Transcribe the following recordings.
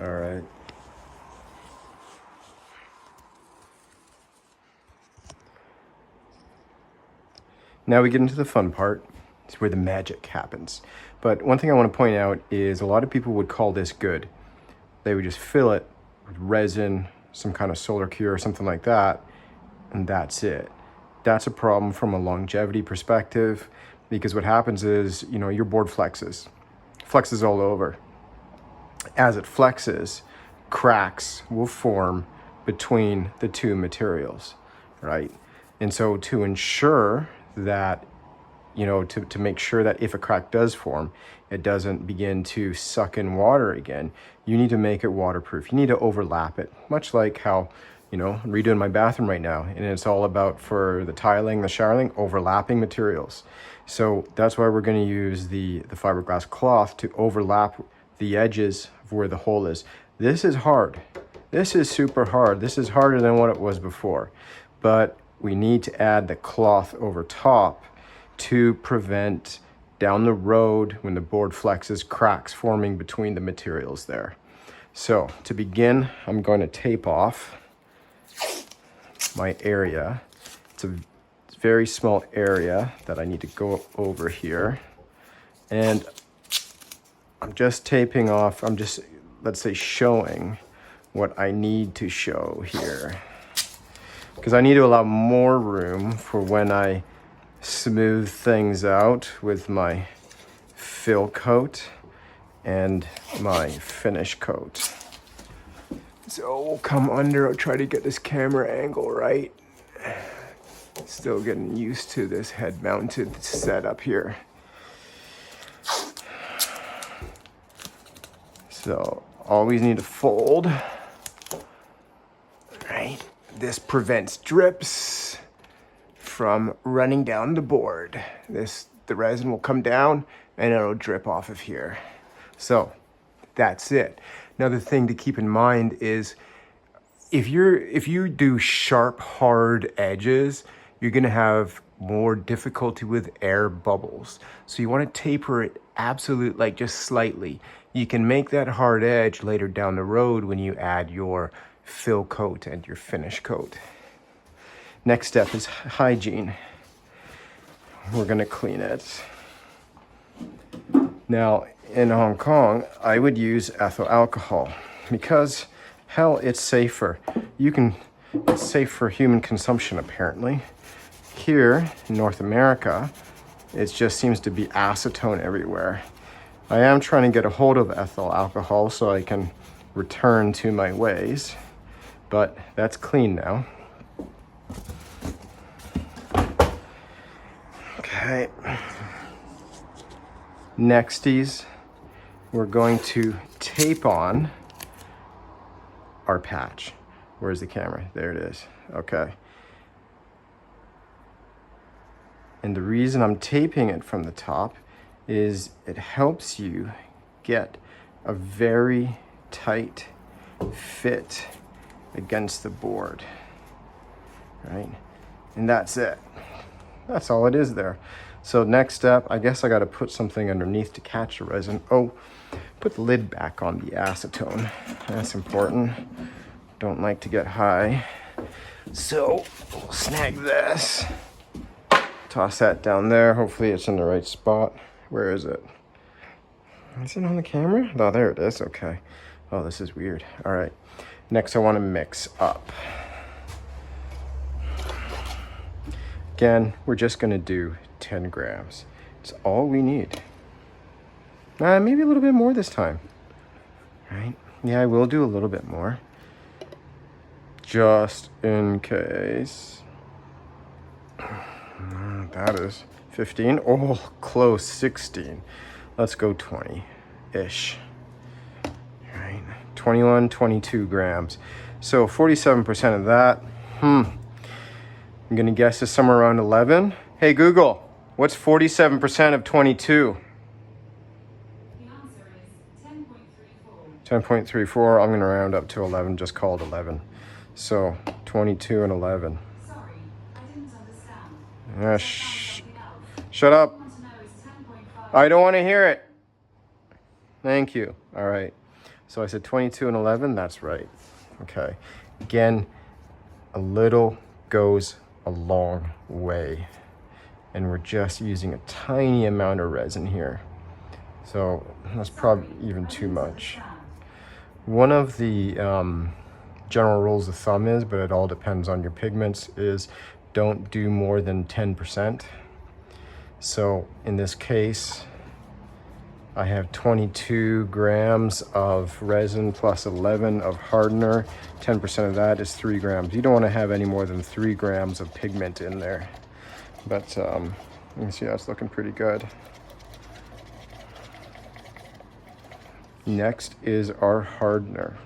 All right. Now we get into the fun part. It's where the magic happens. But one thing I want to point out is a lot of people would call this good. They would just fill it with resin, some kind of solar cure or something like that, and that's it. That's a problem from a longevity perspective, because what happens is, your board flexes all over. As it flexes, cracks will form between the two materials, right? And so to ensure that, to make sure that if a crack does form, it doesn't begin to suck in water again, you need to make it waterproof. You need to overlap it, much like how, I'm redoing my bathroom right now, and it's all about, for the tiling, the showerling, overlapping materials. So that's why we're going to use the fiberglass cloth to overlap the edges of where the hole is. This is hard. This is super hard. This is harder than what it was before. But we need to add the cloth over top to prevent down the road, when the board flexes, cracks forming between the materials there. So to begin, I'm going to tape off my area. It's a very small area that I need to go over here. And I'm just taping off, I'm just, let's say, showing what I need to show here, because I need to allow more room for when I smooth things out with my fill coat and my finish coat. So we'll come under, I'll try to get this camera angle right. Still getting used to this head mounted setup here. So always need to fold, right? This prevents drips from running down the board. The resin will come down and it'll drip off of here. So that's it. Another thing to keep in mind is if you do sharp, hard edges, you're gonna have more difficulty with air bubbles. So you wanna taper it like just slightly. You can make that hard edge later down the road when you add your fill coat and your finish coat. Next step is hygiene. We're gonna clean it. Now, in Hong Kong, I would use ethyl alcohol because, hell, it's safer. It's safe for human consumption, apparently. Here in North America, it just seems to be acetone everywhere. I am trying to get a hold of ethyl alcohol so I can return to my ways, but that's clean now. Okay. Nexties, we're going to tape on our patch. Where's the camera? There it is. Okay. And the reason I'm taping it from the top is it helps you get a very tight fit against the board, right? And that's it. That's all it is there. So next step, I guess I got to put something underneath to catch the resin. Oh, put the lid back on the acetone. That's important. Don't like to get high. So we'll snag this. Toss that down there. Hopefully it's in the right spot. Where is it? Is it on the camera? Oh, there it is. Okay. Oh, this is weird. All right. Next, I want to mix up. Again, we're just going to do 10 grams. It's all we need. Maybe a little bit more this time. Right? Yeah, I will do a little bit more. Just in case. That is 15. Oh, close. 16. Let's go 20-ish. Right? 21, 22 grams. So 47% of that. I'm going to guess is somewhere around 11. Hey, Google, what's 47% of 22? The answer is 10.34. 10.34. I'm going to round up to 11. Just call it 11. So 22 and 11. Sorry, I didn't understand. Shut up. I want to know is 10.5. I don't want to hear it. Thank you. All right. So I said 22 and 11, that's right. Okay, again, a little goes a long way. And we're just using a tiny amount of resin here. So that's probably even too much. One of the general rules of thumb is, but it all depends on your pigments, is don't do more than 10%. So in this case, I have 22 grams of resin plus 11 of hardener. 10% of that is 3 grams. You don't want to have any more than 3 grams of pigment in there. But you can see that's looking pretty good. Next is our hardener.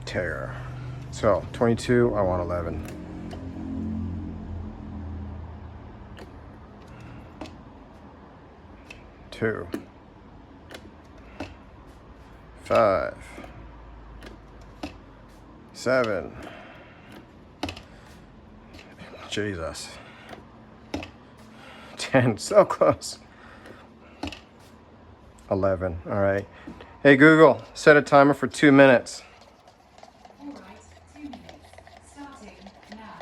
Tear. So 22, I want 11. 2, 5, 7. Jesus. 10, so close. 11, all right. Hey Google, set a timer for 2 minutes. All right, 2 minutes. Starting now.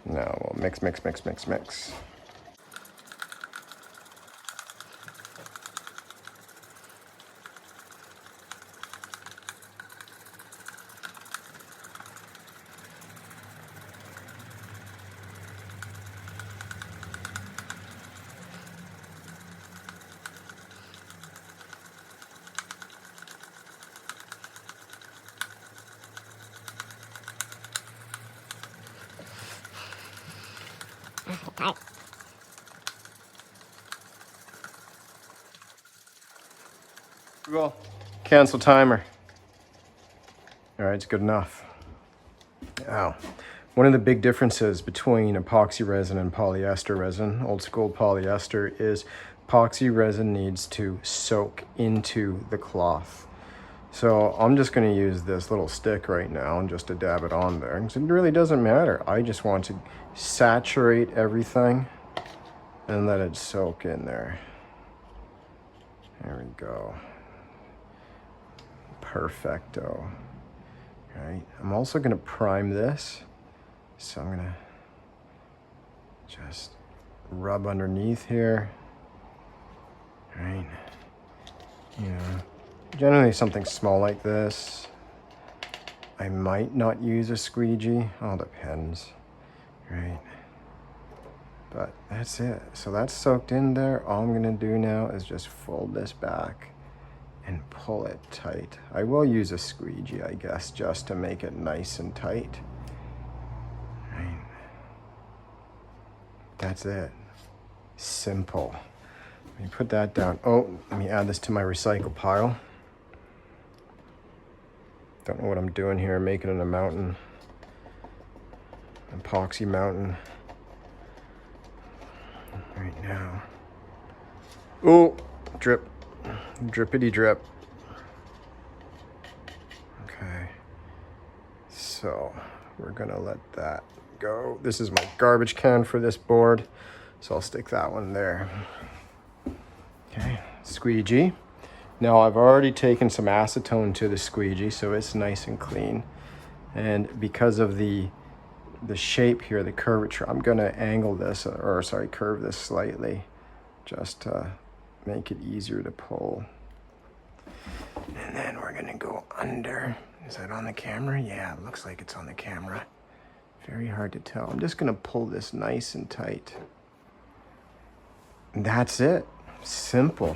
Now we'll mix, mix, mix, mix, mix. Google, cancel timer. All right, it's good enough. Now, one of the big differences between epoxy resin and polyester resin, old school polyester, is epoxy resin needs to soak into the cloth. So I'm just going to use this little stick right now and just to dab it on there. It really doesn't matter. I just want to saturate everything and let it soak in there. There we go. Perfecto. All right, I'm also going to prime this. So I'm going to just rub underneath here. All right. You know, generally something small like this. I might not use a squeegee. All depends. Right. But that's it. So that's soaked in there. All I'm going to do now is just fold this back and pull it tight. I will use a squeegee, I guess, just to make it nice and tight. Right. That's it. Simple. Let me put that down. Oh, let me add this to my recycle pile. Don't know what I'm doing here, making it a mountain. Epoxy mountain. Right now. Oh, drip. Drippity drip. Okay. So we're gonna let that go. This is my garbage can for this board. So I'll stick that one there. Okay, squeegee. Now I've already taken some acetone to the squeegee, so it's nice and clean. And because of the shape here, the curvature, I'm gonna angle this, or sorry, curve this slightly, just to make it easier to pull. And then we're gonna go under. Is that on the camera? Yeah, it looks like it's on the camera. Very hard to tell. I'm just gonna pull this nice and tight. And that's it. Simple.